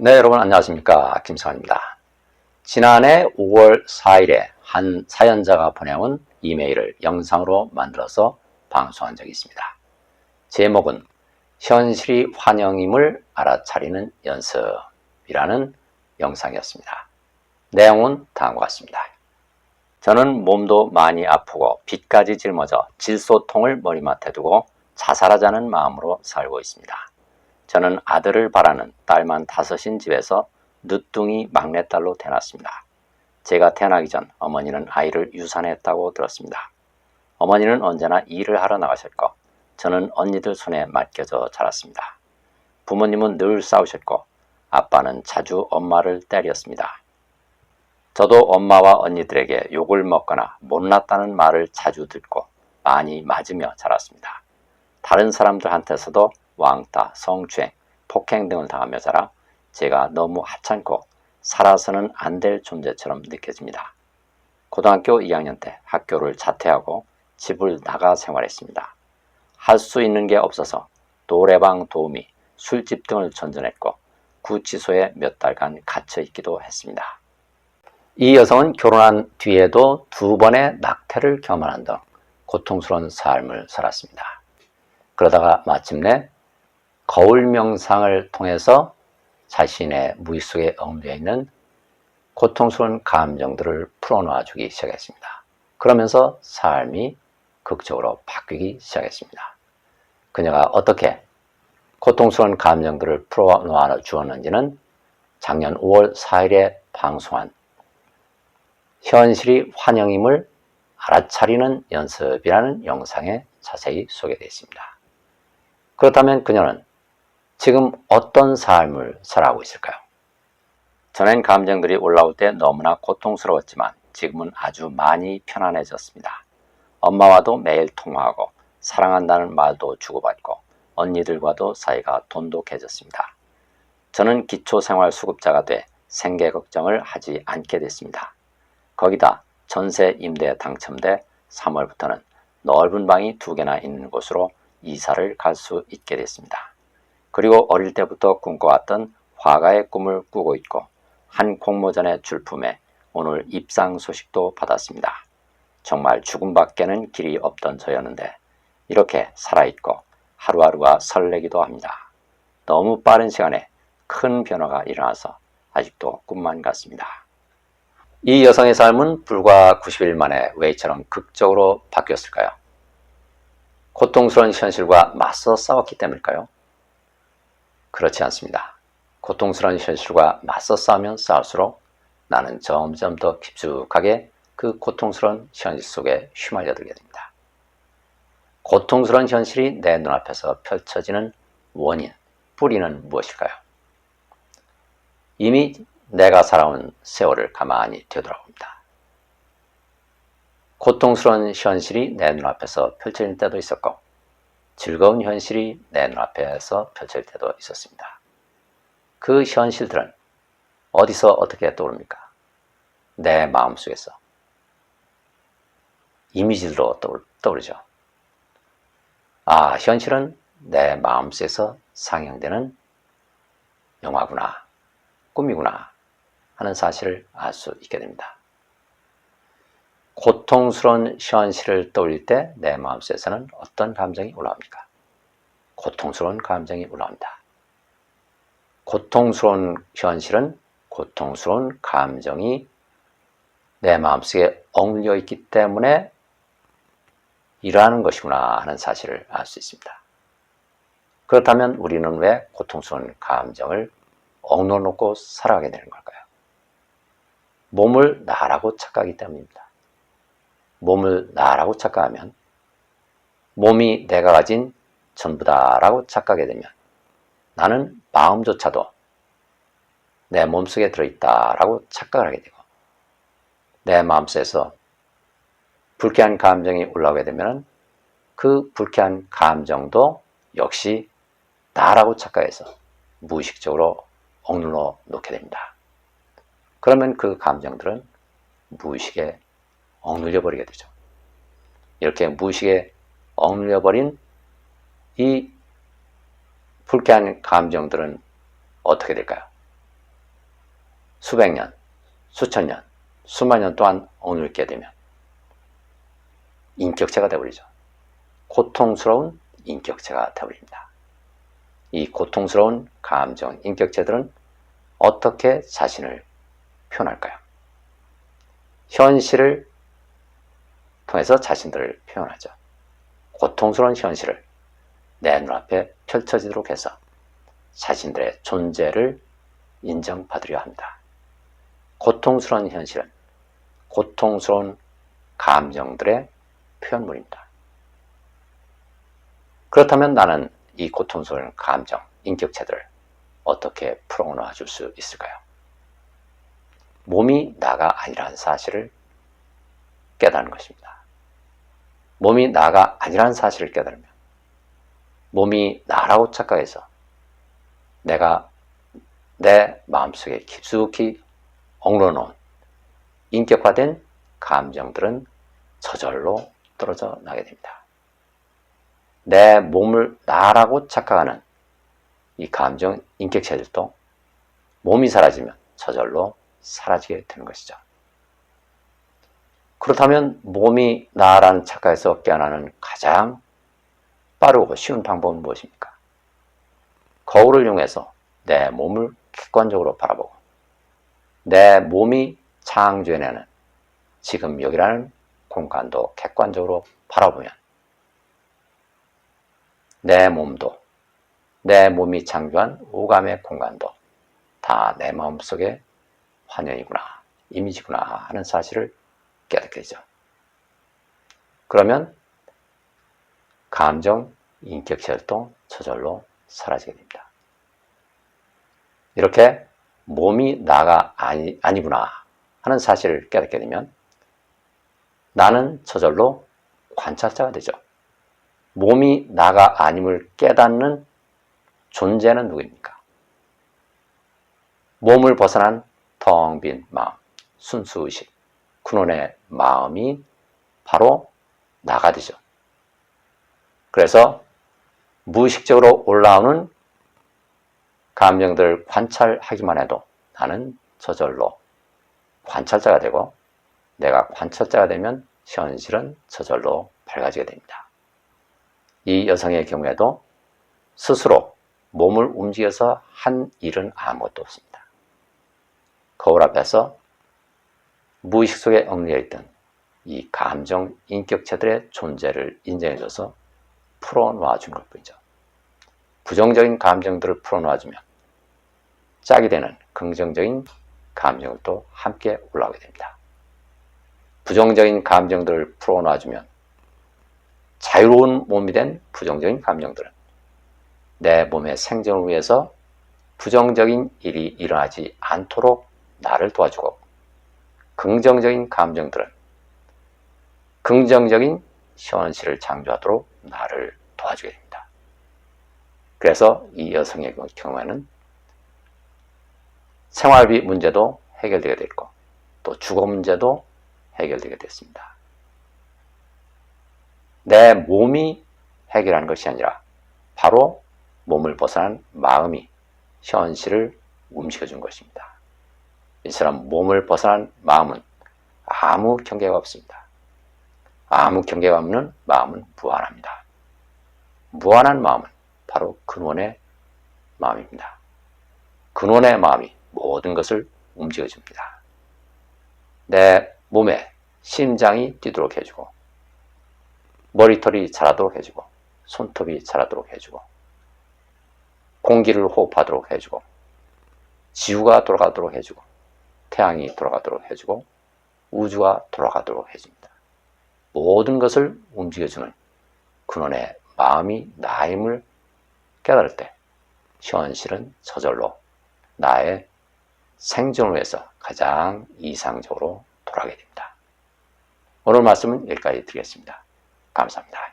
네, 여러분 안녕하십니까. 김성환입니다. 지난해 5월 4일에 한 사연자가 보내온 이메일을 영상으로 만들어서 방송한 적이 있습니다. 제목은 현실이 환영임을 알아차리는 연습이라는 영상이었습니다. 내용은 다음과 같습니다. 저는 몸도 많이 아프고 빚까지 짊어져 질소통을 머리맡에 두고 자살하자는 마음으로 살고 있습니다. 저는 아들을 바라는 딸만 5인 집에서 늦둥이 막내딸로 태어났습니다. 제가 태어나기 전 어머니는 아이를 유산했다고 들었습니다. 어머니는 언제나 일을 하러 나가셨고 저는 언니들 손에 맡겨져 자랐습니다. 부모님은 늘 싸우셨고 아빠는 자주 엄마를 때렸습니다. 저도 엄마와 언니들에게 욕을 먹거나 못났다는 말을 자주 듣고 많이 맞으며 자랐습니다. 다른 사람들한테서도 왕따, 성추행, 폭행 등을 당하며 자라 제가 너무 하찮고 살아서는 안 될 존재처럼 느껴집니다. 고등학교 2학년 때 학교를 자퇴하고 집을 나가 생활했습니다. 할 수 있는 게 없어서 노래방 도우미, 술집 등을 전전했고 구치소에 몇 달간 갇혀 있기도 했습니다. 이 여성은 결혼한 뒤에도 2번의 낙태를 경험한 등 고통스러운 삶을 살았습니다. 그러다가 마침내 거울 명상을 통해서 자신의 무의 속에 얽매여 있는 고통스러운 감정들을 풀어놔 주기 시작했습니다. 그러면서 삶이 극적으로 바뀌기 시작했습니다. 그녀가 어떻게 고통스러운 감정들을 풀어놓아 주었는지는 작년 5월 4일에 방송한 현실이 환영임을 알아차리는 연습이라는 영상에 자세히 소개되어 있습니다. 그렇다면 그녀는 지금 어떤 삶을 살아가고 있을까요? 전엔 감정들이 올라올 때 너무나 고통스러웠지만 지금은 아주 많이 편안해졌습니다. 엄마와도 매일 통화하고 사랑한다는 말도 주고받고 언니들과도 사이가 돈독해졌습니다. 저는 기초생활수급자가 돼 생계 걱정을 하지 않게 됐습니다. 거기다 전세 임대에 당첨돼 3월부터는 넓은 방이 2개나 있는 곳으로 이사를 갈 수 있게 됐습니다. 그리고 어릴 때부터 꿈꿔왔던 화가의 꿈을 꾸고 있고 한 공모전에 출품해 오늘 입상 소식도 받았습니다. 정말 죽음밖에는 길이 없던 저였는데 이렇게 살아있고 하루하루가 설레기도 합니다. 너무 빠른 시간에 큰 변화가 일어나서 아직도 꿈만 같습니다. 이 여성의 삶은 불과 90일 만에 왜 이처럼 극적으로 바뀌었을까요? 고통스러운 현실과 맞서 싸웠기 때문일까요? 그렇지 않습니다. 고통스러운 현실과 맞서 싸우면 싸울수록 나는 점점 더 깊숙하게 그 고통스러운 현실 속에 휘말려들게 됩니다. 고통스러운 현실이 내 눈앞에서 펼쳐지는 원인, 뿌리는 무엇일까요? 이미 내가 살아온 세월을 가만히 되돌아봅니다. 고통스러운 현실이 내 눈앞에서 펼쳐질 때도 있었고 즐거운 현실이 내 눈앞에서 펼쳐질 때도 있었습니다. 그 현실들은 어디서 어떻게 떠오릅니까? 내 마음속에서 이미지로 떠오르죠. 아, 현실은 내 마음속에서 상영되는 영화구나, 꿈이구나 하는 사실을 알 수 있게 됩니다. 고통스러운 현실을 떠올릴 때 내 마음속에서는 어떤 감정이 올라옵니까? 고통스러운 감정이 올라옵니다. 고통스러운 현실은 고통스러운 감정이 내 마음속에 억눌려 있기 때문에 일어나는 것이구나 하는 사실을 알 수 있습니다. 그렇다면 우리는 왜 고통스러운 감정을 억눌러 놓고 살아가게 되는 걸까요? 몸을 나라고 착각하기 때문입니다. 몸을 나라고 착각하면 몸이 내가 가진 전부다라고 착각하게 되면 나는 마음조차도 내 몸속에 들어있다라고 착각을 하게 되고 내 마음속에서 불쾌한 감정이 올라오게 되면 그 불쾌한 감정도 역시 나라고 착각해서 무의식적으로 억눌러 놓게 됩니다. 그러면 그 감정들은 무의식에 억눌려 버리게 되죠. 이렇게 무의식에 억눌려 버린 이 불쾌한 감정들은 어떻게 될까요? 수백 년, 수천 년, 수만 년 동안 억눌게 되면 인격체가 되어버리죠. 고통스러운 인격체가 되어버립니다. 이 고통스러운 감정, 인격체들은 어떻게 자신을 표현할까요? 현실을 통해서 자신들을 표현하죠. 고통스러운 현실을 내 눈앞에 펼쳐지도록 해서 자신들의 존재를 인정받으려 합니다. 고통스러운 현실은 고통스러운 감정들의 표현물입니다. 그렇다면 나는 이 고통스러운 감정, 인격체들을 어떻게 풀어놓아 줄 수 있을까요? 몸이 나가 아니라는 사실을 깨닫는 것입니다. 몸이 나가 아니라는 사실을 깨달으면 몸이 나라고 착각해서 내가 내 마음속에 깊숙이 억눌러놓은 인격화된 감정들은 저절로 떨어져 나게 됩니다. 내 몸을 나라고 착각하는 이 감정, 인격체들도 몸이 사라지면 저절로 사라지게 되는 것이죠. 그렇다면 몸이 나라는 착각에서 깨어나는 가장 빠르고 쉬운 방법은 무엇입니까? 거울을 이용해서 내 몸을 객관적으로 바라보고 내 몸이 창조해내는 지금 여기라는 공간도 객관적으로 바라보면 내 몸도 내 몸이 창조한 오감의 공간도 다 내 마음속의 환영이구나, 이미지구나 하는 사실을 깨닫게 되죠. 그러면 감정, 인격체도 저절로 사라지게 됩니다. 이렇게 몸이 나가 아니구나 하는 사실을 깨닫게 되면 나는 저절로 관찰자가 되죠. 몸이 나가 아님을 깨닫는 존재는 누구입니까? 몸을 벗어난 텅 빈 마음, 순수의식, 근원의 마음이 바로 나가 되죠. 그래서 무의식적으로 올라오는 감정들을 관찰하기만 해도 나는 저절로 관찰자가 되고 내가 관찰자가 되면 현실은 저절로 밝아지게 됩니다. 이 여성의 경우에도 스스로 몸을 움직여서 한 일은 아무것도 없습니다. 거울 앞에서 무의식 속에 얽매여 있던 이 감정, 인격체들의 존재를 인정해줘서 풀어놓아 주는 것뿐이죠. 부정적인 감정들을 풀어놓아 주면 짝이 되는 긍정적인 감정들도 함께 올라오게 됩니다. 부정적인 감정들을 풀어놓아 주면 자유로운 몸이 된 부정적인 감정들은 내 몸의 생존을 위해서 부정적인 일이 일어나지 않도록 나를 도와주고 긍정적인 감정들은 긍정적인 현실을 창조하도록 나를 도와주게 됩니다. 그래서 이 여성의 경우에는 생활비 문제도 해결되게 됐고 또 주거 문제도 해결되게 됐습니다. 내 몸이 해결하는 것이 아니라 바로 몸을 벗어난 마음이 현실을 움직여준 것입니다. 이처럼 몸을 벗어난 마음은 아무 경계가 없습니다. 아무 경계가 없는 마음은 무한합니다. 무한한 마음은 바로 근원의 마음입니다. 근원의 마음이 모든 것을 움직여줍니다. 내 몸에 심장이 뛰도록 해주고 머리털이 자라도록 해주고 손톱이 자라도록 해주고 공기를 호흡하도록 해주고 지구가 돌아가도록 해주고 태양이 돌아가도록 해주고 우주가 돌아가도록 해줍니다. 모든 것을 움직여주는 근원의 마음이 나임을 깨달을 때 현실은 저절로 나의 생존을 위해서 가장 이상적으로 돌아가게 됩니다. 오늘 말씀은 여기까지 드리겠습니다. 감사합니다.